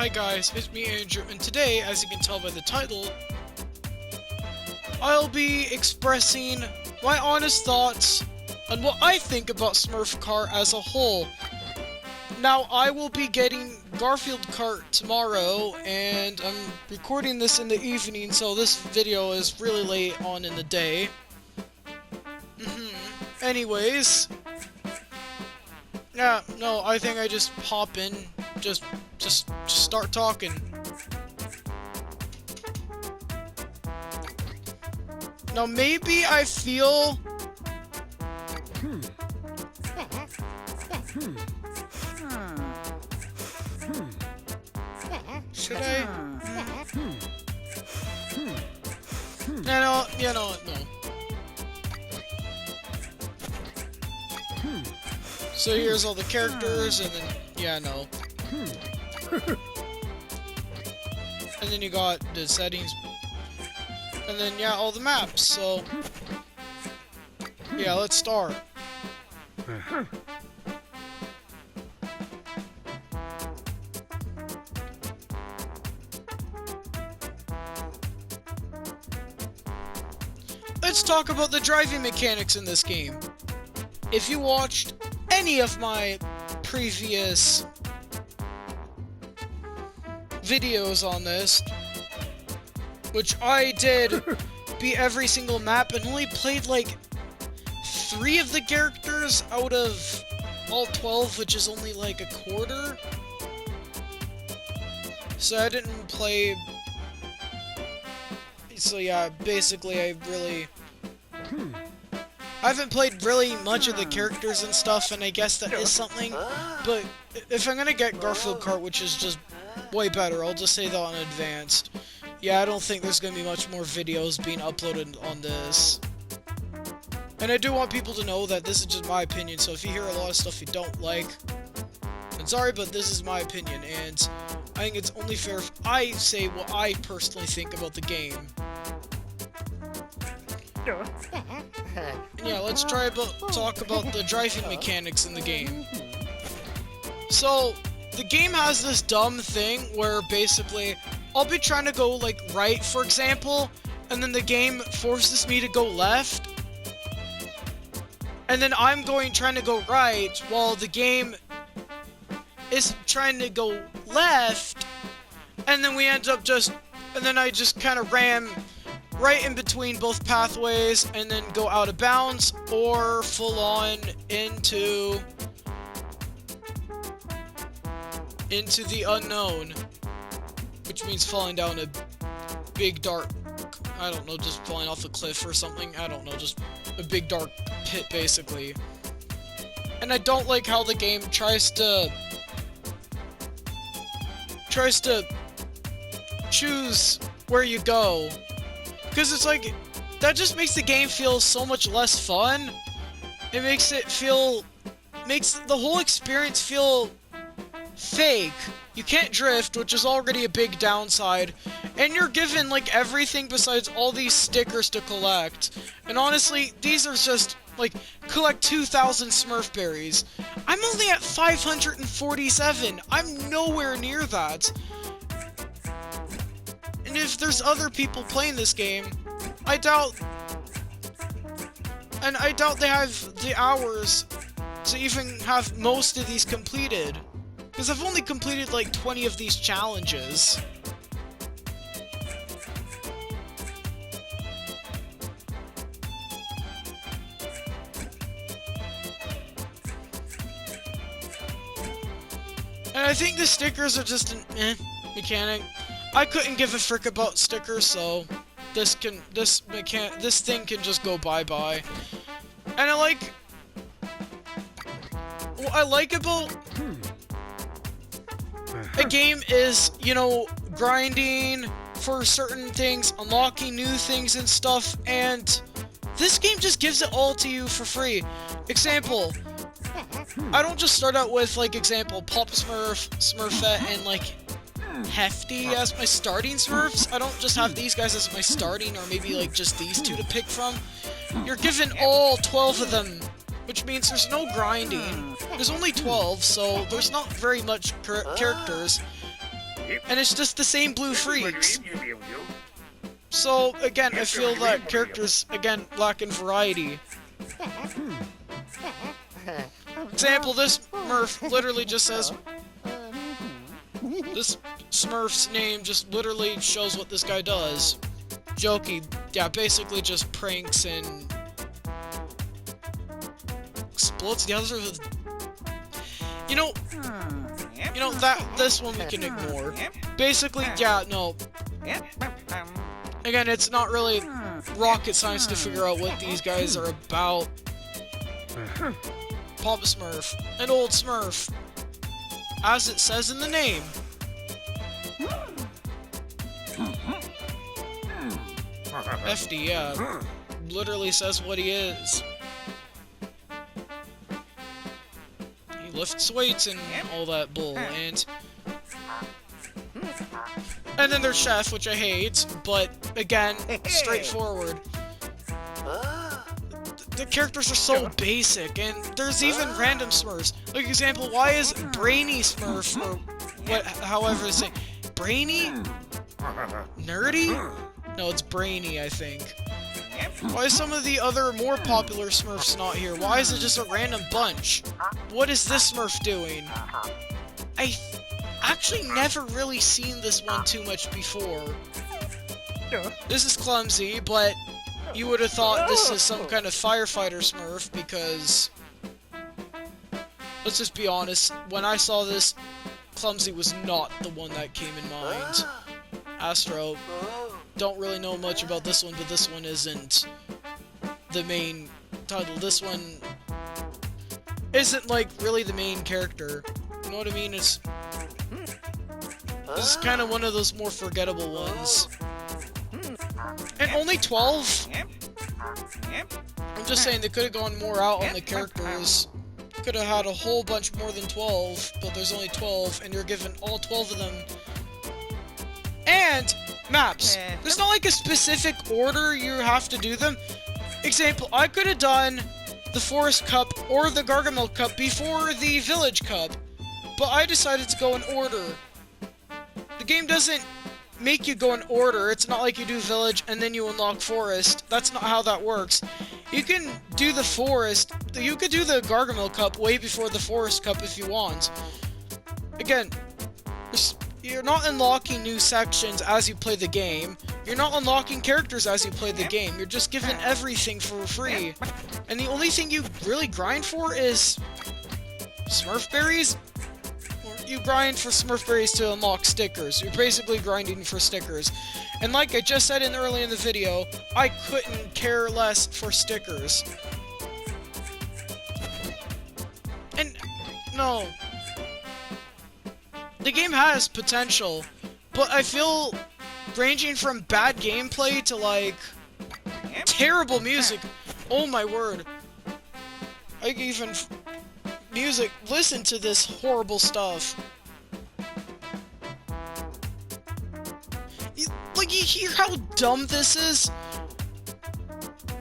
Hi guys, it's me Andrew, and today, as you can tell by the title, I'll be expressing my honest thoughts on what I think about Smurf Kart as a whole. Now, I will be getting Garfield Kart tomorrow, and I'm recording this in the evening, so this video is really late on in the day. Anyways, yeah, no, I think I just hop in, just start talking. Now, maybe I feel... Should I? No, no. So here's all the characters, and then, yeah, no. And then you got the settings. And then, yeah, all the maps, so... Yeah, let's start. Let's talk about the driving mechanics in this game. If you watched any of my previous videos on this, which I did beat every single map and only played like 3 of the characters out of all 12, which is only like a quarter. So I didn't play... So yeah, basically I haven't played really much of the characters and stuff, and I guess that is something, but if I'm gonna get Garfield Kart, which is just way better, I'll just say that on advanced. Yeah, I don't think there's gonna be much more videos being uploaded on this. And I do want people to know that this is just my opinion, so if you hear a lot of stuff you don't like, I'm sorry, but this is my opinion, and I think it's only fair if I say what I personally think about the game. And yeah, let's talk about the driving mechanics in the game. So, the game has this dumb thing where basically, I'll be trying to go like right, for example, and then the game forces me to go left. And then I'm trying to go right, while the game is trying to go left. And then we end up and then I just kind of ram right in between both pathways and then go out of bounds or full on into the unknown, which means falling down a big dark, I don't know, just falling off a cliff or something, I don't know, just a big dark pit basically. And I don't like how the game tries to choose where you go. Because it's like, that just makes the game feel so much less fun. It makes the whole experience feel fake. You can't drift, which is already a big downside. And you're given, like, everything besides all these stickers to collect. And honestly, these are just, like, collect 2,000 Smurf berries. I'm only at 547. I'm nowhere near that. And if there's other people playing this game, I doubt they have the hours to even have most of these completed. Because I've only completed like 20 of these challenges. And I think the stickers are just an mechanic. I couldn't give a frick about stickers, so this thing can just go bye-bye. And what I like about a game is, you know, grinding for certain things, unlocking new things and stuff, and this game just gives it all to you for free. Example, I don't just start out with, like, example, Pop Smurf, Smurfette, and, like, Hefty as my starting Smurfs. I don't just have these guys as my starting, or maybe like just these 2 to pick from. You're given all 12 of them, which means there's no grinding. There's only 12, so there's not very much characters. and it's just the same blue freaks. So, again, I feel that characters, again, lack in variety. Example, this Smurf literally just says... This Smurf's name just literally shows what this guy does. Jokey, yeah, basically just pranks and... explodes the other with... You know, this one we can ignore. Basically, yeah, no. Again, it's not really rocket science to figure out what these guys are about. Papa Smurf, an old Smurf, as it says in the name. FD, yeah, literally says what he is. He lifts weights and all that bull, and then there's Chef, which I hate, but again, straightforward. The characters are so basic, and there's even random Smurfs. Like, example, why is Brainy Smurf, or what, however they say, Brainy? Nerdy? No, it's Brainy, I think. Why is some of the other more popular Smurfs not here? Why is it just a random bunch? What is this Smurf doing? I actually never really seen this one too much before. This is clumsy, but you would have thought this is some kind of firefighter Smurf because... Let's just be honest, when I saw this, clumsy was not the one that came in mind. Astro, don't really know much about this one, but this one isn't the main title. This one isn't, like, really the main character. You know what I mean? This is kind of one of those more forgettable ones. And only 12? I'm just saying they could have gone more out on the characters. Could have had a whole bunch more than 12, but there's only 12, and you're given all 12 of them. And maps. There's not like a specific order you have to do them. Example, I could have done the Forest Cup or the Gargamel Cup before the Village Cup, but I decided to go in order. The game doesn't make you go in order. It's not like you do Village and then you unlock Forest. That's not how that works. You can do the Forest, you could do the Gargamel Cup way before the Forest Cup if you want. Again, you're not unlocking new sections as you play the game. You're not unlocking characters as you play the game. You're just given everything for free. And the only thing you really grind for is Smurf berries. Or you grind for Smurf berries to unlock stickers. You're basically grinding for stickers. And like I just said early in the video, I couldn't care less for stickers. And no. The game has potential, but I feel ranging from bad gameplay to, like, terrible music. Oh my word. Like, even music, listen to this horrible stuff. Like, you hear how dumb this is?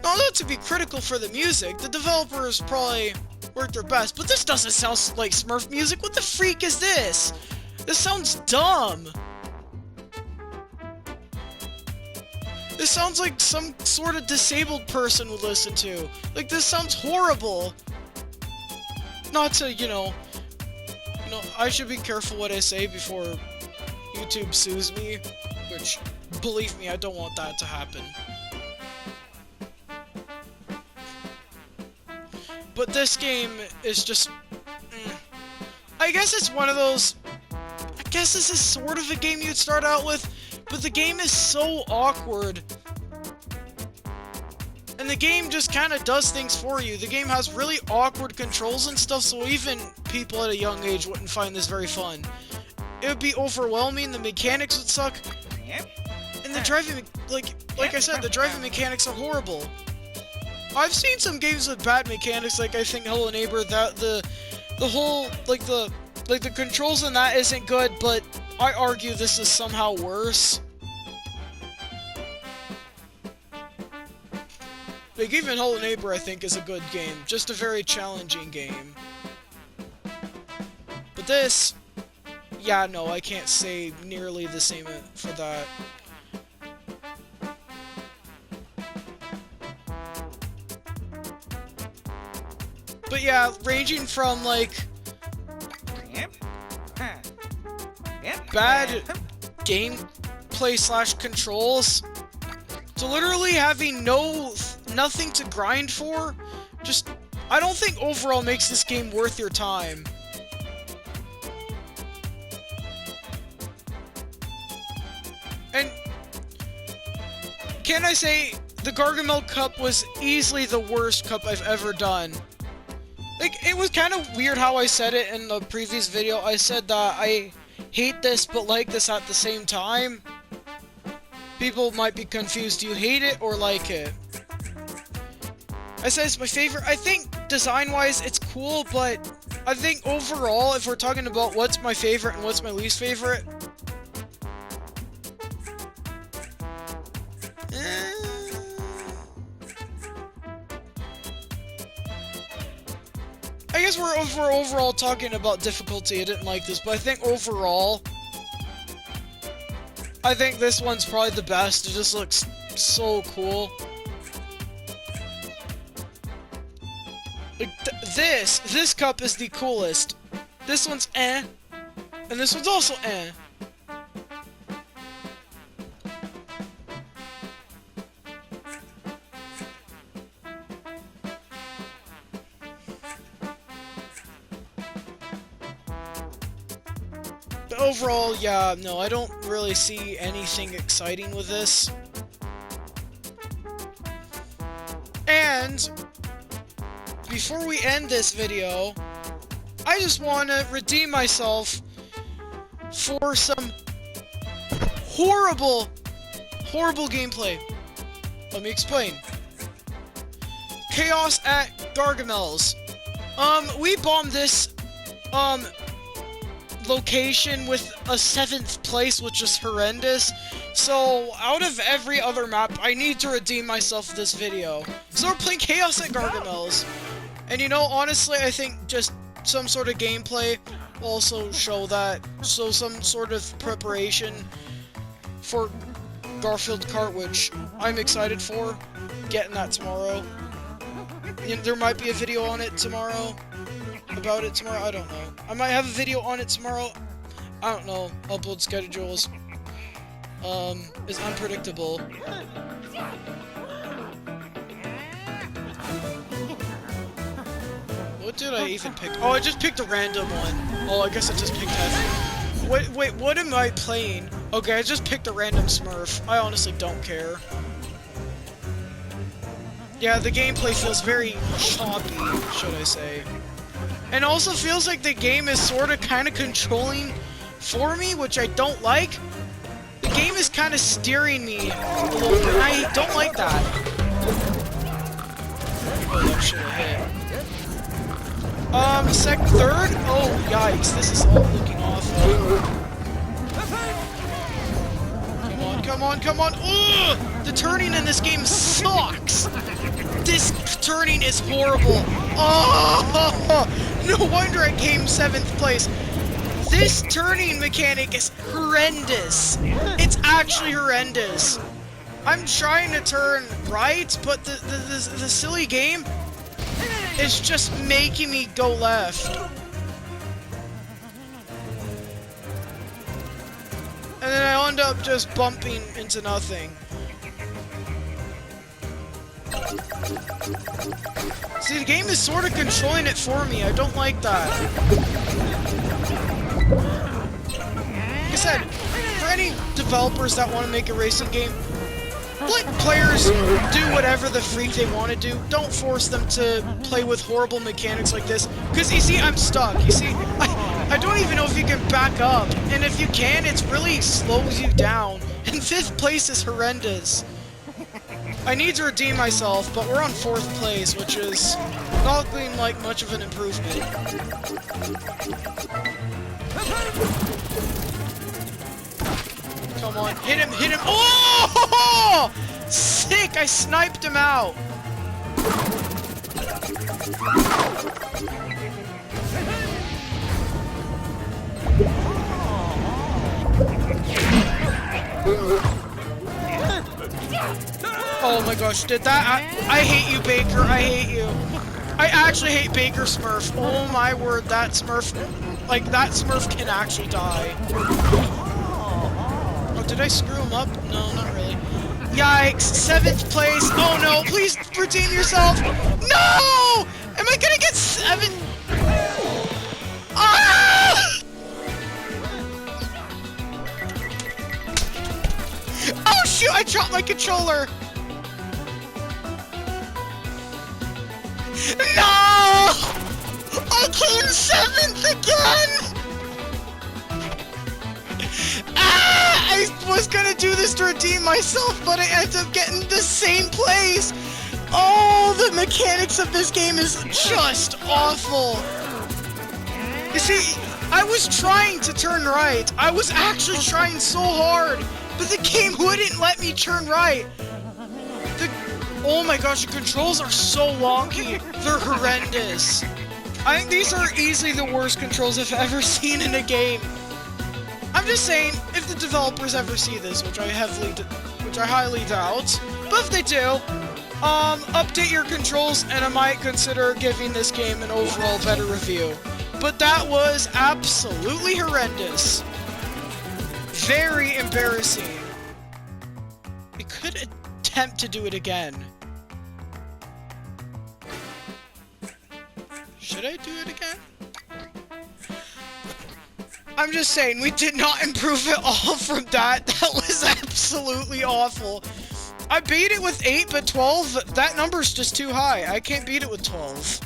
Not to be critical for the music, the developers probably worked their best, but this doesn't sound like Smurf music. What the freak is this? This sounds dumb! This sounds like some sort of disabled person would listen to. Like, this sounds horrible! Not to, you know, I should be careful what I say before YouTube sues me, which, believe me, I don't want that to happen. But this game is just... I guess it's one of those... I guess this is sort of a game you'd start out with, but the game is so awkward. And the game just kind of does things for you. The game has really awkward controls and stuff, so even people at a young age wouldn't find this very fun. It would be overwhelming, the mechanics would suck, and the driving, like I said, the driving mechanics are horrible. I've seen some games with bad mechanics, like I think Hello Neighbor, that the whole, the controls in that isn't good, but I argue this is somehow worse. Like, even Hello Neighbor, I think, is a good game. Just a very challenging game. But this, yeah, no, I can't say nearly the same for that. But yeah, ranging from, like, bad gameplay / controls to literally having nothing to grind for, just, I don't think overall makes this game worth your time. And can I say, the Gargamel Cup was easily the worst cup I've ever done. Like, it was kind of weird how I said it in the previous video. I said that I hate this but like this at the same time. People might be confused. Do you hate it or like it? I said it's my favorite. I think design-wise it's cool, but I think overall, if we're talking about what's my favorite and what's my least favorite, I guess we're overall talking about difficulty. I didn't like this, but I think overall, I think this one's probably the best. It just looks so cool. Like, this cup is the coolest. This one's eh, and this one's also eh. But overall, yeah, no, I don't really see anything exciting with this. And before we end this video, I just want to redeem myself for some horrible gameplay. Let me explain. Chaos at Gargamel's. We bombed this, location with a 7th place, which is horrendous. So, out of every other map, I need to redeem myself for this video. So we're playing Chaos at Gargamel's. And you know, honestly, I think just some sort of gameplay will also show that. So some sort of preparation for Garfield Kart, which I'm excited for. Getting that tomorrow. There might be a video on it tomorrow. About it tomorrow, I don't know. I might have a video on it tomorrow. I don't know. Upload schedules is unpredictable. What did I even pick? Oh, I just picked a random one. Oh, I guess I just picked heavy. Wait, what am I playing? Okay, I just picked a random Smurf. I honestly don't care. Yeah, the gameplay feels very choppy, should I say. And also feels like the game is sort of kind of controlling for me, which I don't like. The game is kind of steering me a little bit, and I don't like that. Oh, that should have hit. Third? Oh, yikes, this is all looking awful. Come on. Ugh! The turning in this game sucks! This turning is horrible. Oh! No wonder I came 7th place. This turning mechanic is horrendous. It's actually horrendous. I'm trying to turn right, but the silly game is just making me go left. And then I end up just bumping into nothing. See, the game is sort of controlling it for me. I don't like that. Like I said, for any developers that want to make a racing game, let players do whatever the freak they want to do. Don't force them to play with horrible mechanics like this. Because, you see, I'm stuck. You see, I don't even know if you can back up. And if you can, it really slows you down. And 5th place is horrendous. I need to redeem myself, but we're on 4th place, which is not looking like much of an improvement. Come on, hit him! Oh! Sick! I sniped him out! Oh my gosh, did that? I hate you, Baker. I hate you. I actually hate Baker Smurf. Oh my word, that Smurf, like that Smurf can actually die. Oh, did I screw him up? No, not really. Yikes, 7th place. Oh no, please redeem yourself. No! Am I gonna get 7? Ah! Oh shoot, I dropped my controller. No! I came 7th again! Ah! I was gonna do this to redeem myself, but I ended up getting the same place! Oh, the mechanics of this game is just awful! You see, I was trying to turn right. I was actually trying so hard, but the game wouldn't let me turn right. Oh my gosh, the controls are so wonky. They're horrendous. I think these are easily the worst controls I've ever seen in a game. I'm just saying, if the developers ever see this, which I highly doubt, but if they do, update your controls and I might consider giving this game an overall better review. But that was absolutely horrendous. Very embarrassing. We could attempt to do it again. Should I do it again? I'm just saying, we did not improve at all from that. That was absolutely awful. I beat it with 8, but 12, that number's just too high. I can't beat it with 12.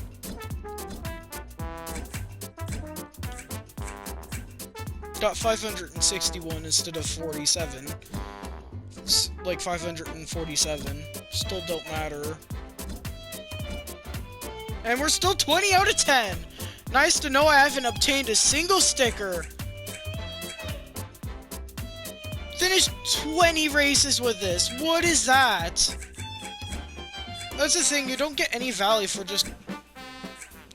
Got 561 instead of 47. It's like 547. Still don't matter. And we're still 20 out of 10! Nice to know I haven't obtained a single sticker. Finished 20 races with this. What is that? That's the thing, you don't get any value for just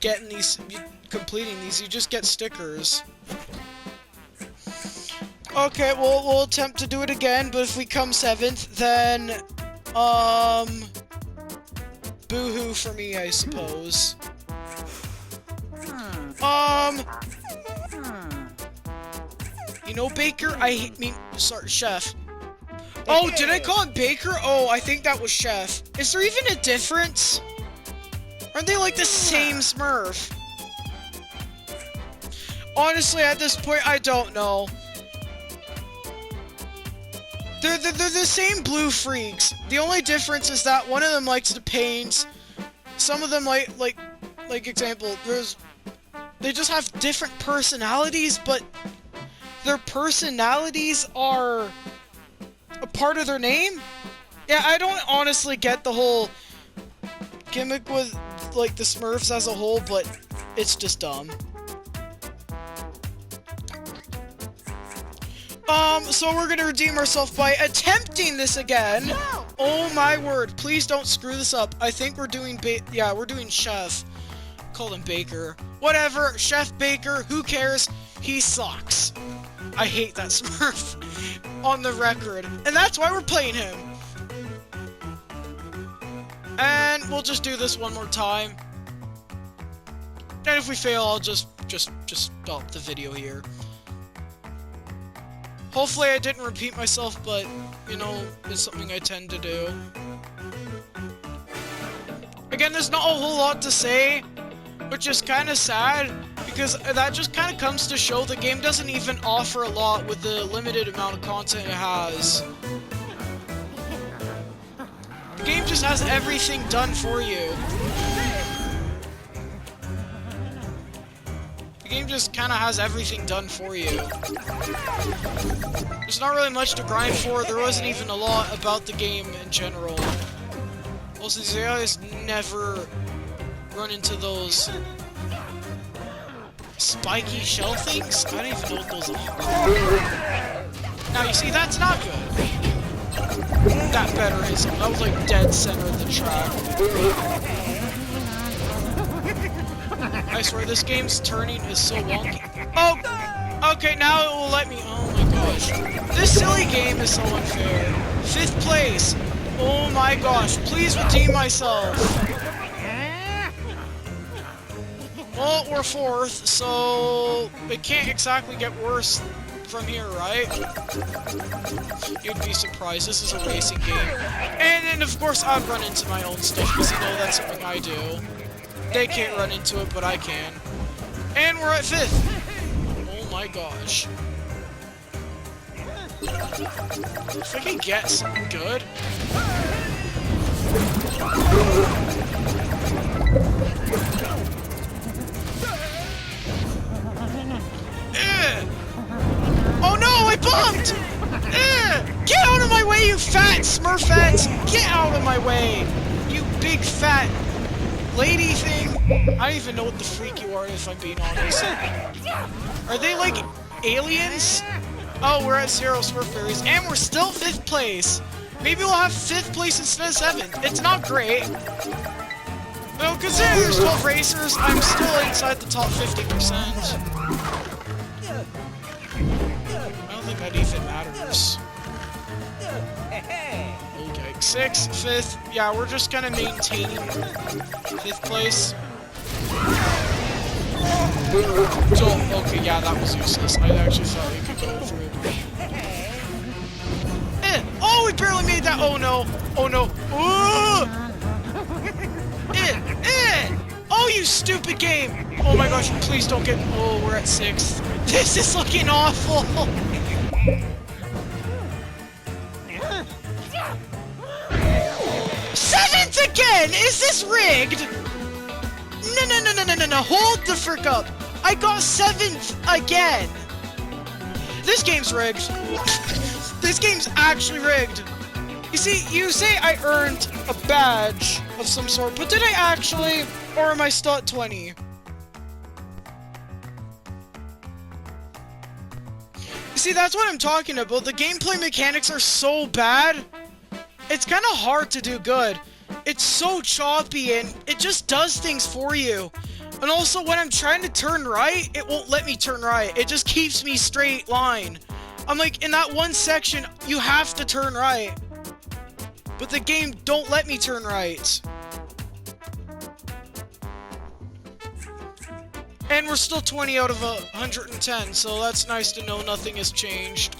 getting these, completing these, you just get stickers. Okay, well, we'll attempt to do it again, but if we come 7th, then, boo-hoo for me, I suppose. You know, Baker, sorry, Chef. Oh, did I call him Baker? Oh, I think that was Chef. Is there even a difference? Aren't they like the same Smurf? Honestly, at this point, I don't know. They're the same blue freaks. The only difference is that one of them likes to paint. Some of them like example, they just have different personalities, but their personalities are a part of their name? Yeah, I don't honestly get the whole gimmick with, like, the Smurfs as a whole, but it's just dumb. So we're gonna redeem ourselves by attempting this again. No. Oh my word, please don't screw this up. I think we're doing we're doing Chef. Call him Baker. Whatever, Chef Baker, who cares? He sucks. I hate that Smurf. On the record. And that's why we're playing him. And we'll just do this one more time. And if we fail, I'll just stop the video here. Hopefully I didn't repeat myself, but, you know, it's something I tend to do. Again, there's not a whole lot to say, which is kind of sad, because that just kind of comes to show the game doesn't even offer a lot with the limited amount of content it has. The game just has everything done for you. The game just kind of has everything done for you. There's not really much to grind for. There wasn't even a lot about the game in general. Also, these guys never run into those spiky shell things. I don't even know what those are. Now, you see, that's not good. That better is. That was like dead center of the track. I swear, this game's turning is so wonky. Oh! Okay, now it will let me. Oh my gosh. This silly game is so unfair. 5th place. Oh my gosh. Please redeem myself. Well, we're 4th, so it can't exactly get worse from here, right? You'd be surprised. This is a racing game. And then, of course, I'd run into my own stuff, because you know that's something I do. They can't run into it, but I can. And we're at 5th. Oh my gosh. If I can get something good. Oh no, I bumped! Get out of my way, you fat Smurfettes! Get out of my way! You big fat lady thing. I don't even know what the freak you are, if I'm being honest. Are they like aliens? Oh, we're at 0 Smurfberries, and we're still 5th place. Maybe we'll have 5th place instead of 7th. It's not great. Well, considering there's 12 racers, I'm still inside the top 50%. I don't think that even matters. Okay, 6th, 5th. Yeah, we're just gonna maintain 5th place. So, okay, yeah, that was useless. I actually thought we could go through. Oh, we barely made that. Oh no. Oh no. Ooh! Oh, you stupid game! Oh my gosh, please don't get. Oh, we're at 6th. This is looking awful! 7th again! Is this rigged? No, hold the frick up! I got 7th again! This game's rigged. This game's actually rigged. You see, you say I earned a badge of some sort, but did I actually? Or am I still at 20? You see, that's what I'm talking about. The gameplay mechanics are so bad, it's kind of hard to do good. It's so choppy, and it just does things for you. And also, when I'm trying to turn right, it won't let me turn right. It just keeps me straight line. I'm like, in that one section, you have to turn right. But the game don't let me turn right. And we're still 20 out of 110, so that's nice to know nothing has changed.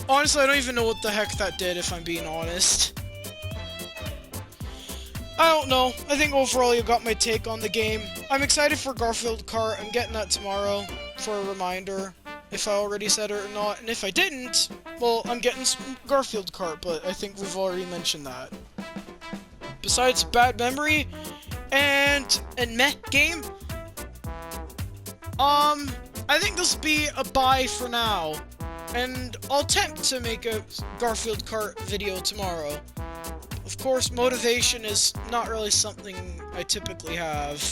Honestly, I don't even know what the heck that did, if I'm being honest. I don't know. I think overall you got my take on the game. I'm excited for Garfield Kart. I'm getting that tomorrow for a reminder, if I already said it or not. And if I didn't, well, I'm getting Garfield Kart, but I think we've already mentioned that. Besides bad memory and meh game, I think this will be a bye for now. And I'll attempt to make a Garfield Kart video tomorrow. Of course, motivation is not really something I typically have,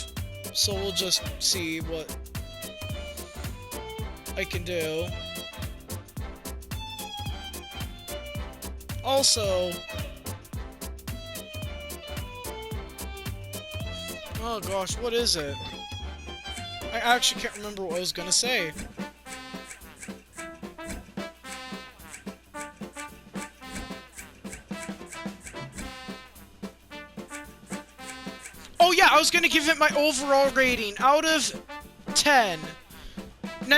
so we'll just see what I can do. Also, oh gosh, what is it? I actually can't remember what I was gonna say. Oh yeah, I was gonna give it my overall rating out of 10. No.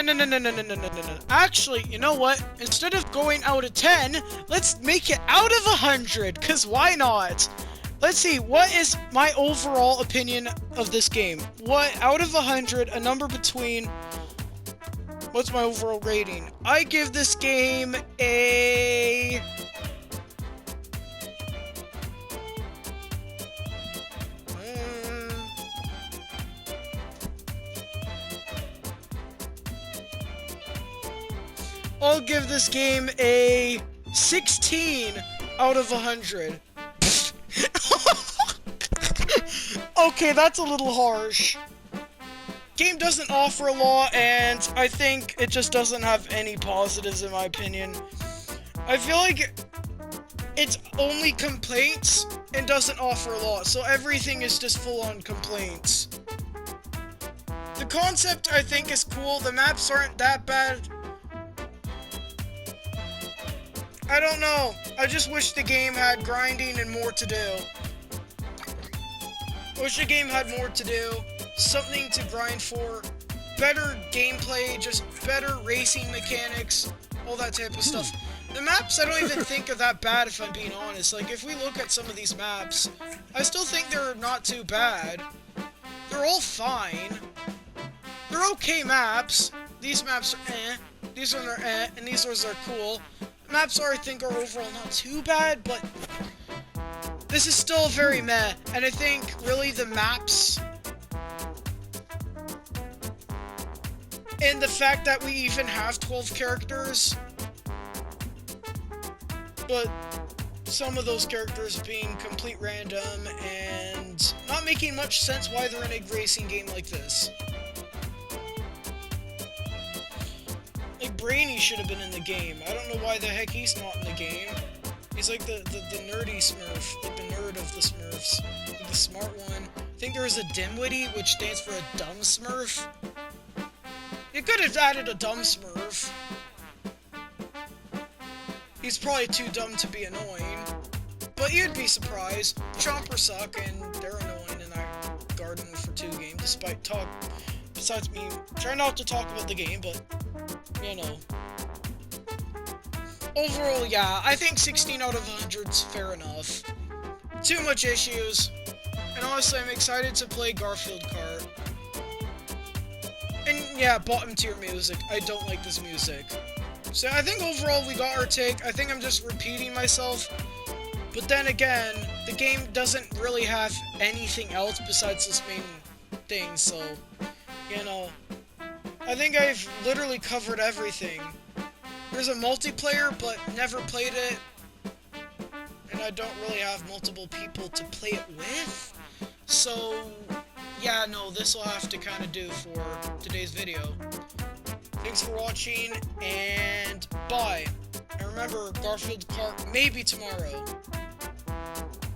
Actually, you know what? Instead of going out of 10, let's make it out of 100, cause why not? Let's see, what is my overall opinion of this game? What, out of 100, a number between... What's my overall rating? I give this game a... I'll give this game a 16 out of 100. Okay, that's a little harsh. Game doesn't offer a lot, and I think it just doesn't have any positives in my opinion. I feel like it's only complaints and doesn't offer a lot, so everything is just full on complaints. The concept, I think, is cool. The maps aren't that bad. I don't know. I just wish the game had grinding and more to do. Wish the game had more to do. Something to grind for. Better gameplay, just better racing mechanics. All that type of stuff. The maps, I don't even think are that bad, if I'm being honest. Like, if we look at some of these maps, I still think they're not too bad. They're all fine. They're okay maps. These maps are eh. These ones are eh. And these ones are cool. Maps are, I think, are overall not too bad, but this is still very meh. And I think, really, the maps and the fact that we even have 12 characters, but some of those characters being complete random and not making much sense why they're in a racing game like this. Like, Brainy should have been in the game. I don't know why the heck he's not in the game. He's like the nerdy Smurf, like the nerd of the Smurfs, like the smart one. I think there is a Dimwitty, which stands for a dumb Smurf. You could have added a dumb Smurf. He's probably too dumb to be annoying, but you'd be surprised. Chompers suck, and they're annoying in that Garden for 2 game, besides me trying not to talk about the game, but, you know. Overall, yeah, I think 16 out of 100's fair enough. Too much issues, and honestly, I'm excited to play Garfield Kart. And yeah, bottom tier music. I don't like this music. So I think overall we got our take. I think I'm just repeating myself. But then again, the game doesn't really have anything else besides this main thing, so, you know. I think I've literally covered everything. There's a multiplayer, but never played it. And I don't really have multiple people to play it with. So, yeah, no, this will have to kind of do for today's video. Thanks for watching, and bye. And remember, Garfield Kart maybe tomorrow.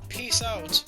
Peace out.